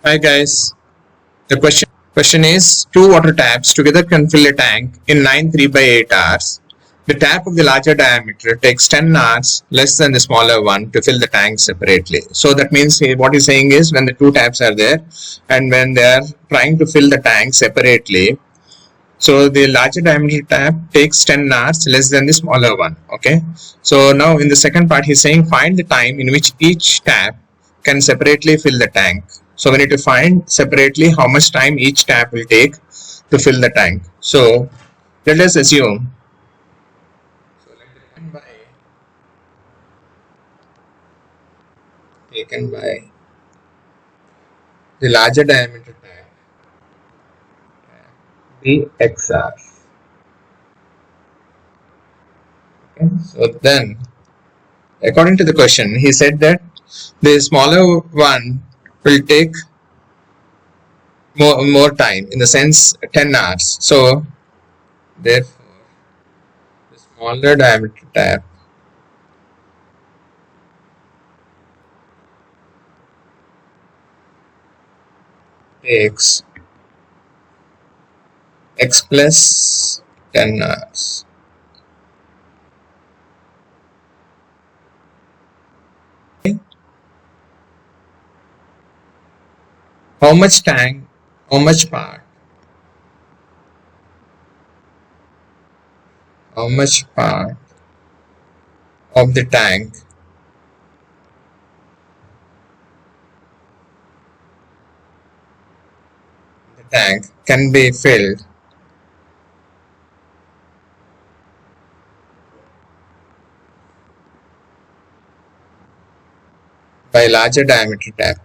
Hi guys. The question is two water taps together can fill a tank in 9 3/8 hours. The tap of the larger diameter takes 10 hours less than the smaller one to fill the tank separately. So that means what he's saying is when the two taps are there and when they are trying to fill the tank separately, so the larger diameter tap takes 10 hours less than the smaller one. Okay. So now in the second part, he's saying find the time in which each tap can separately fill the tank. So we need to find separately how much time each tap will take to fill the tank. So let us assume. So let the time taken by the larger diameter tap be x hours. Okay. So then according to the question, he said that the smaller one will take more time, in the sense 10 hours. So therefore the smaller diameter tap takes x plus 10 hours. Okay. How much tank, how much part, how much part of the tank can be filled by larger diameter tap.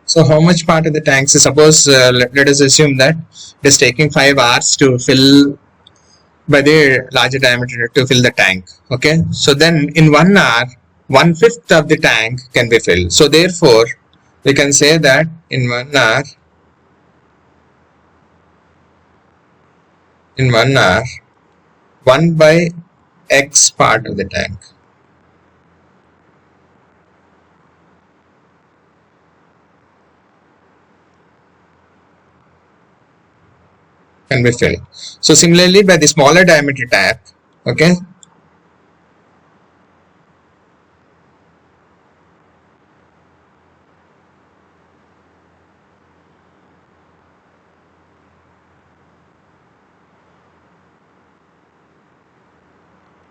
So how much part of the tank, so suppose let us assume that it is taking 5 hours to fill by the larger diameter to fill the tank. Okay, so then in 1 hour 1/5 of the tank can be filled. So therefore we can say that in 1 hour 1 by x part of the tank can be filled. So similarly by the smaller diameter tap, okay,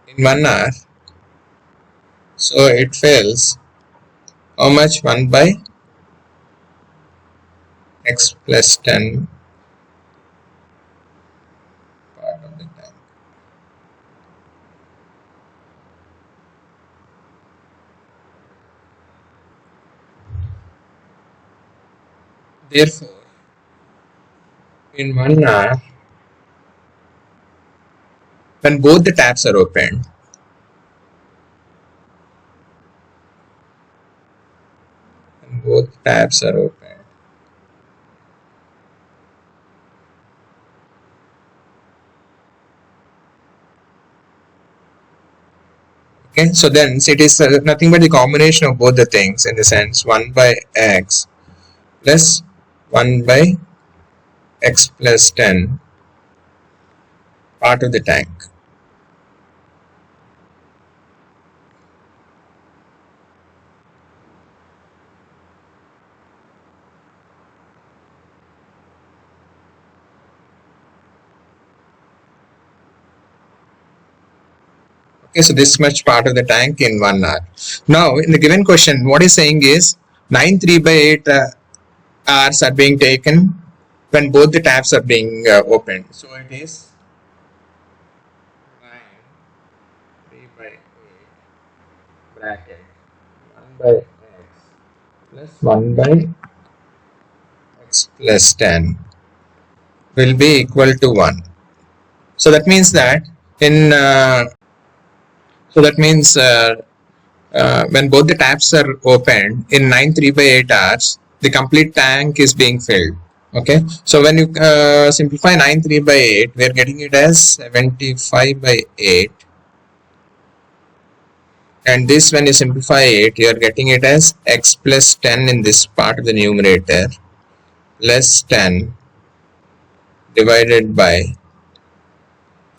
in 1 hour, so it fills how much? 1 by x plus 10 part of the tank. Therefore in 1 hour when both the taps are open, both tabs are open, okay, so then it is nothing but the combination of both the things, in the sense 1 by x plus 1 by x plus 10 part of the tank. Okay, so this much part of the tank in 1 hour. Now in the given question, what is saying is 9 3/8 hours are being taken when both the taps are being opened. So it is 9 3/8 bracket 1 by x plus 1 by x plus 10 will be equal to 1. So that means that in so that means when both the taps are opened in 9 3/8 hours, the complete tank is being filled. Okay, so when you simplify 93 by 8, we are getting it as 75 by 8. And this, when you simplify it, you are getting it as x plus 10 in this part of the numerator plus 10 divided by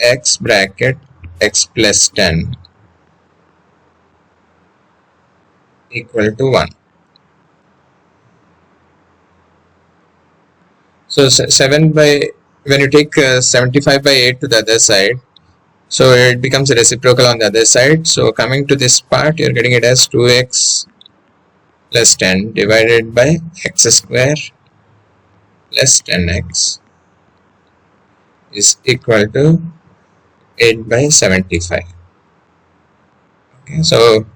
x bracket x plus 10 equal to 1. So 7 by, when you take 75 by 8 to the other side, so it becomes reciprocal on the other side. So coming to this part, you're getting it as 2x plus 10 divided by x square plus 10x is equal to 8 by 75. Okay, so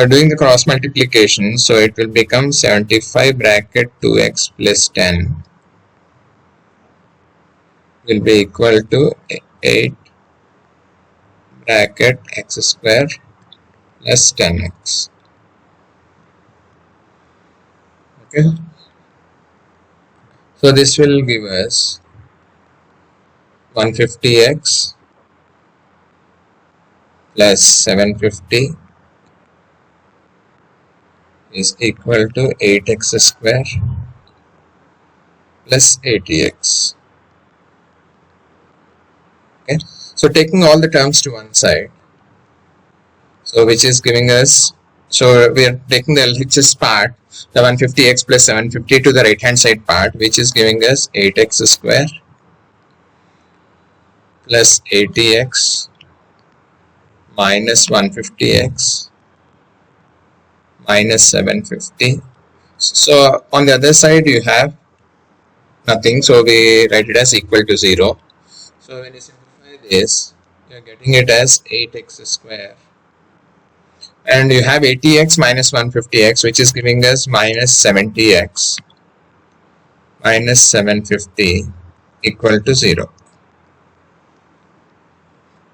doing the cross multiplication, so it will become 75 bracket 2x plus 10 will be equal to 8 bracket x square plus 10x. Okay, so this will give us 150x plus 750 is equal to 8x square plus 80x. Okay, so taking all the terms to one side, so which is giving us, so we are taking the LHS part, the 150x plus 750 to the right hand side part, which is giving us 8x square plus 80x minus 150x minus 750. So on the other side you have nothing, so we write it as equal to 0. So when you simplify this, you are getting it as 8x square, and you have 80x minus 150x, which is giving us minus 70x minus 750 equal to 0.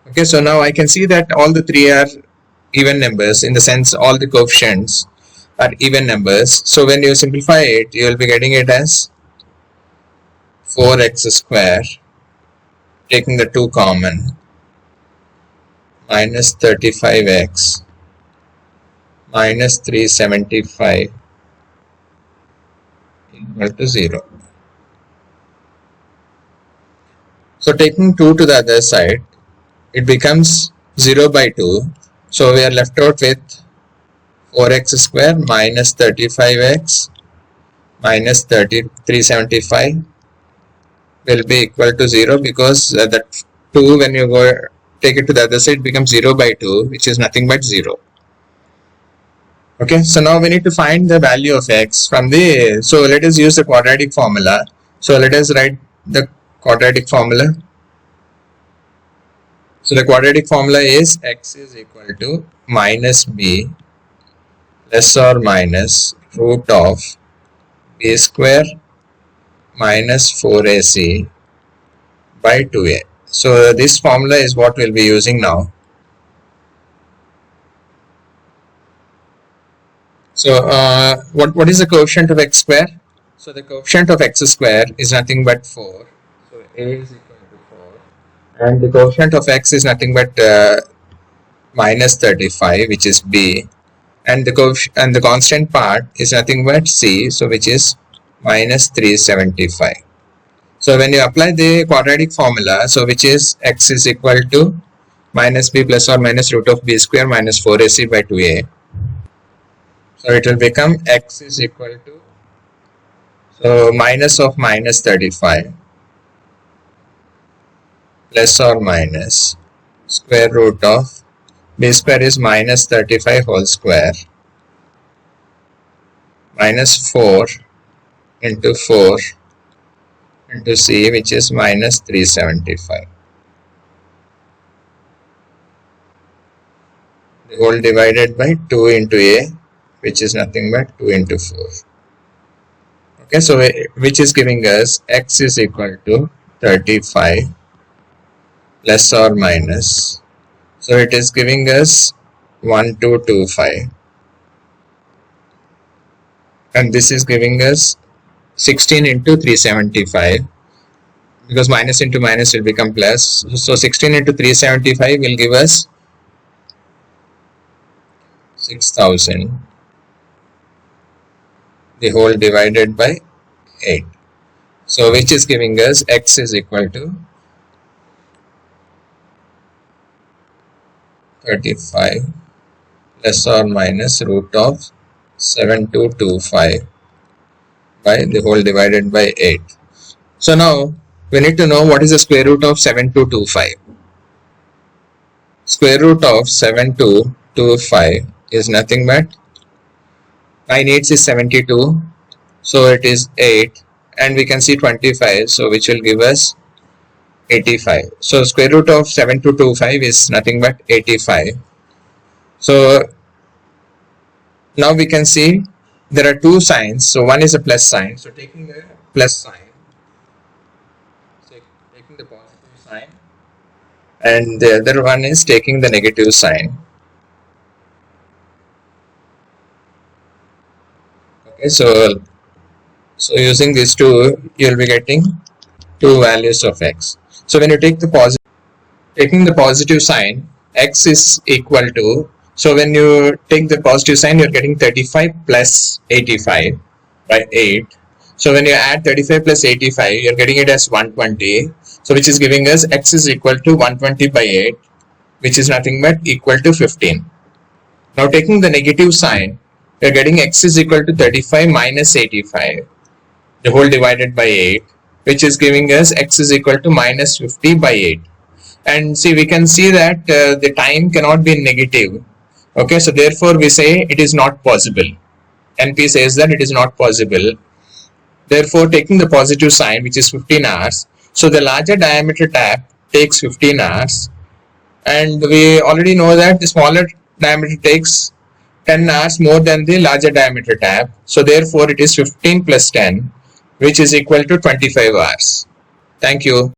Okay, so now I can see that all the three are even numbers, in the sense all the coefficients are even numbers. So when you simplify it, you will be getting it as 4x square, taking the 2 common, minus 35x minus 375 equal to 0. So taking 2 to the other side, it becomes 0 by 2. So we are left out with 4x square minus 35x minus 375 will be equal to 0, because that 2, when you go take it to the other side, becomes 0 by 2, which is nothing but 0. Okay, so now we need to find the value of x from the, so let us use the quadratic formula. So let us write the quadratic formula. So the quadratic formula is x is equal to minus b plus or minus root of b square minus 4ac by 2a. So this formula is what we'll be using now. So what is the coefficient of x square? So the coefficient of x square is nothing but 4. So a is equal to 4. And the coefficient of x is nothing but minus 35, which is b. And the constant part is nothing but c, so which is minus 375. So when you apply the quadratic formula, so which is x is equal to minus b plus or minus root of b square minus 4ac by 2a. So it will become x is equal to, so minus of minus 35 plus or minus square root of b square is minus 35 whole square minus 4 into 4 into c, which is minus 375. The whole divided by 2 into a, which is nothing but 2 into 4. Okay, so which is giving us x is equal to 35 plus or minus. So it is giving us 1225 and this is giving us 16 into 375, because minus into minus will become plus. So 16 into 375 will give us 6000, the whole divided by 8. So which is giving us x is equal to 35 plus or minus root of 7225 by the whole divided by 8. So now we need to know what is the square root of 7225. Square root of 7225 is nothing but 9 8 is 72, so it is 8, and we can see 25, so which will give us 85. So square root of 7225 is nothing but 85. So now we can see there are two signs. So one is a plus sign. So taking the plus sign, taking the positive sign, and the other one is taking the negative sign. Okay, so using these two, you will be getting two values of x. So when you take the positive, taking the positive sign, x is equal to, so when you take the positive sign, you're getting 35 plus 85 by 8. So when you add 35 plus 85, you're getting it as 120. So which is giving us x is equal to 120 by 8, which is nothing but equal to 15. Now taking the negative sign, you're getting x is equal to 35 minus 85, the whole divided by 8, which is giving us x is equal to minus 50 by 8. And see, we can see that the time cannot be negative. Okay, so therefore we say it is not possible. NP says that it is not possible. Therefore, taking the positive sign, which is 15 hours, so the larger diameter tap takes 15 hours, and we already know that the smaller diameter takes 10 hours more than the larger diameter tap. So therefore it is 15 plus 10, which is equal to 25 hours. Thank you.